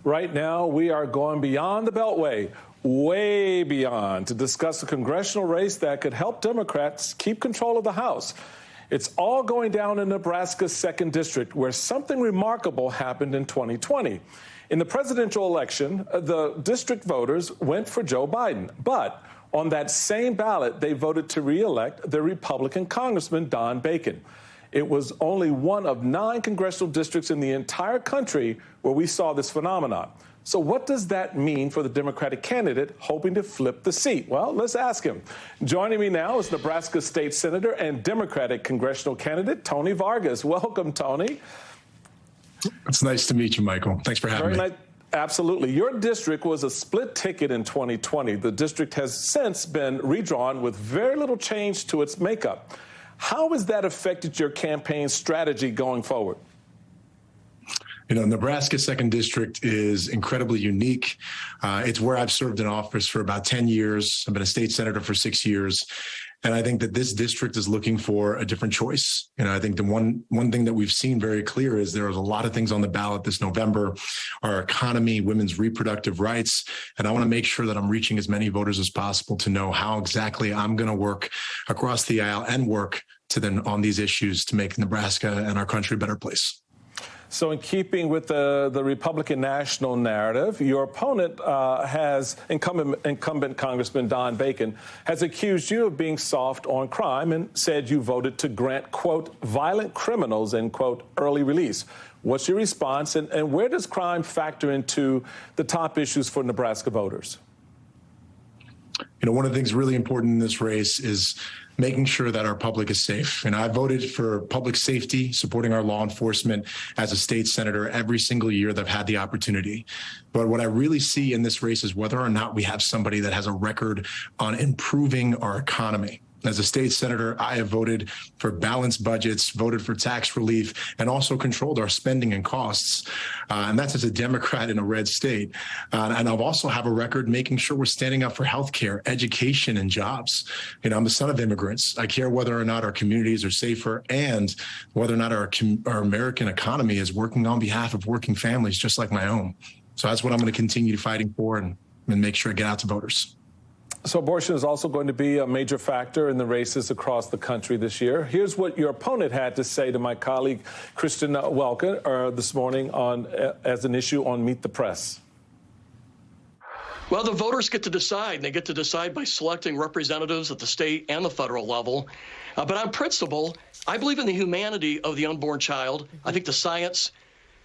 Right now, we are going beyond the Beltway, way beyond, to discuss a congressional race that could help Democrats keep control of the House. It's all going down in Nebraska's 2nd District, where something remarkable happened in 2020. In the presidential election, the district voters went for Joe Biden. But on that same ballot, they voted to re-elect the Republican Congressman Don Bacon. It was only one of 9 congressional districts in the entire country where we saw this phenomenon. So what does that mean for the Democratic candidate hoping to flip the seat? Well, let's ask him. Joining me now is Nebraska State Senator and Democratic congressional candidate Tony Vargas. Welcome, Tony. It's nice to meet you, Michael. Thanks for having me. Absolutely. Your district was a split ticket in 2020. The district has since been redrawn with very little change to its makeup. How has that affected your campaign strategy going forward? You know, Nebraska's 2nd District is incredibly unique. It's where I've served in office for about 10 years. I've been a state senator for 6 years. And I think that this district is looking for a different choice. You know, I think the one thing that we've seen very clear is there is a lot of things on the ballot this November, our economy, women's reproductive rights. And I want to make sure that I'm reaching as many voters as possible to know how exactly I'm going to work across the aisle and work to then on these issues to make Nebraska and our country a better place. So in keeping with the Republican national narrative, your opponent incumbent Congressman Don Bacon has accused you of being soft on crime and said you voted to grant, quote, violent criminals, end quote, early release. What's your response, and where does crime factor into the top issues for Nebraska voters? You know, one of the things really important in this race is making sure that our public is safe. And I voted for public safety, supporting our law enforcement as a state senator every single year that I've had the opportunity. But what I really see in this race is whether or not we have somebody that has a record on improving our economy. As a state senator, I have voted for balanced budgets, voted for tax relief, and also controlled our spending and costs. And that's as a Democrat in a red state. And I've also have a record making sure we're standing up for healthcare, education, and jobs. You know, I'm the son of immigrants. I care whether or not our communities are safer and whether or not our American economy is working on behalf of working families just like my own. So that's what I'm going to continue fighting for and make sure I get out to voters. So abortion is also going to be a major factor in the races across the country this year. Here's what your opponent had to say to my colleague, Kristen Welker, this morning as an issue on Meet the Press. Well, the voters get to decide. They get to decide by selecting representatives at the state and the federal level. But on principle, I believe in the humanity of the unborn child. I think the science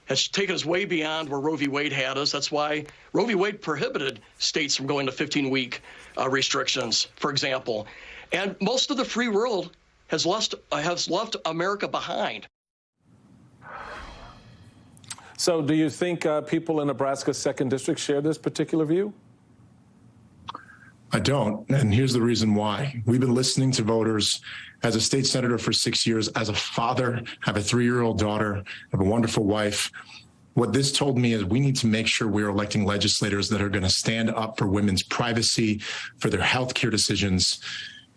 has taken us way beyond where Roe v. Wade had us. That's why Roe v. Wade prohibited states from going to 15-week restrictions, for example. And most of the free world has left America behind. So do you think people in Nebraska's 2nd District share this particular view? I don't. And here's the reason why. We've been listening to voters as a state senator for 6 years, as a father, have a 3-year-old daughter, have a wonderful wife. What this told me is we need to make sure we're electing legislators that are going to stand up for women's privacy, for their health care decisions.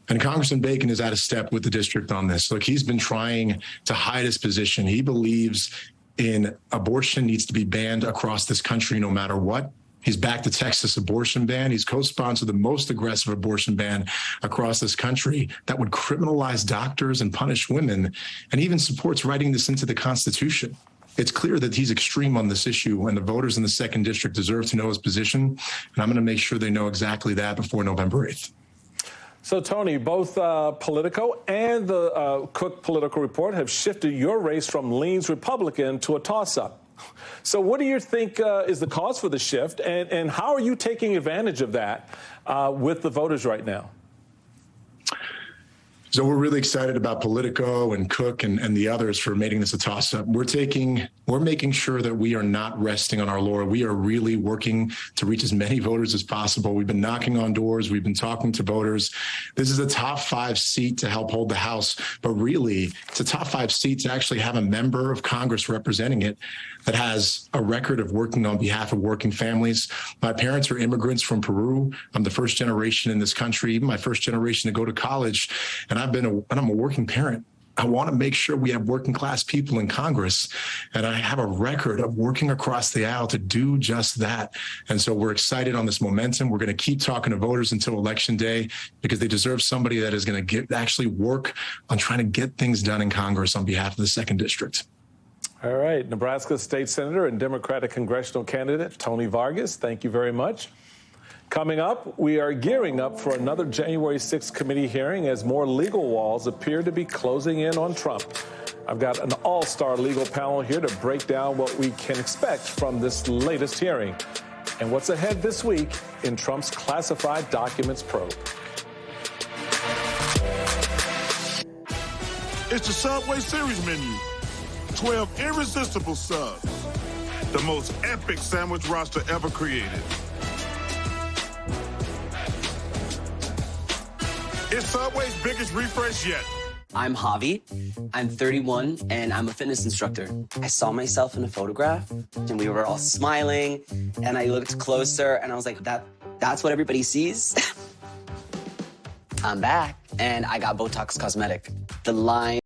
And Congressman Bacon is out of step with the district on this. Look, he's been trying to hide his position. He believes in abortion needs to be banned across this country no matter what. He's backed the Texas abortion ban. He's co-sponsored the most aggressive abortion ban across this country that would criminalize doctors and punish women, and even supports writing this into the Constitution. It's clear that he's extreme on this issue, and the voters in the 2nd District deserve to know his position, and I'm going to make sure they know exactly that before November 8th. So, Tony, both Politico and the Cook Political Report have shifted your race from leans Republican to a toss-up. So what do you think is the cause for the shift, and how are you taking advantage of that with the voters right now? So we're really excited about Politico and Cook and the others for making this a toss-up. We're making sure that we are not resting on our laurel. We are really working to reach as many voters as possible. We've been knocking on doors. We've been talking to voters. This is a top 5 seat to help hold the House, but really it's a top 5 seat to actually have a member of Congress representing it that has a record of working on behalf of working families. My parents are immigrants from Peru. I'm the first generation in this country, even my first generation to go to college. And I'm a working parent. I want to make sure we have working class people in Congress. And I have a record of working across the aisle to do just that. And so we're excited on this momentum. We're going to keep talking to voters until Election Day because they deserve somebody that is going to actually work on trying to get things done in Congress on behalf of the 2nd District. All right. Nebraska State Senator and Democratic congressional candidate Tony Vargas, thank you very much. Coming up, we are gearing up for another January 6th committee hearing as more legal walls appear to be closing in on Trump. I've got an all-star legal panel here to break down what we can expect from this latest hearing and what's ahead this week in Trump's classified documents probe. It's the Subway Series menu. 12 irresistible subs. The most epic sandwich roster ever created. It's Subway's biggest refresh yet. I'm Javi. I'm 31, and I'm a fitness instructor. I saw myself in a photograph, and we were all smiling, and I looked closer, and I was like, that's what everybody sees? I'm back, and I got Botox Cosmetic. The line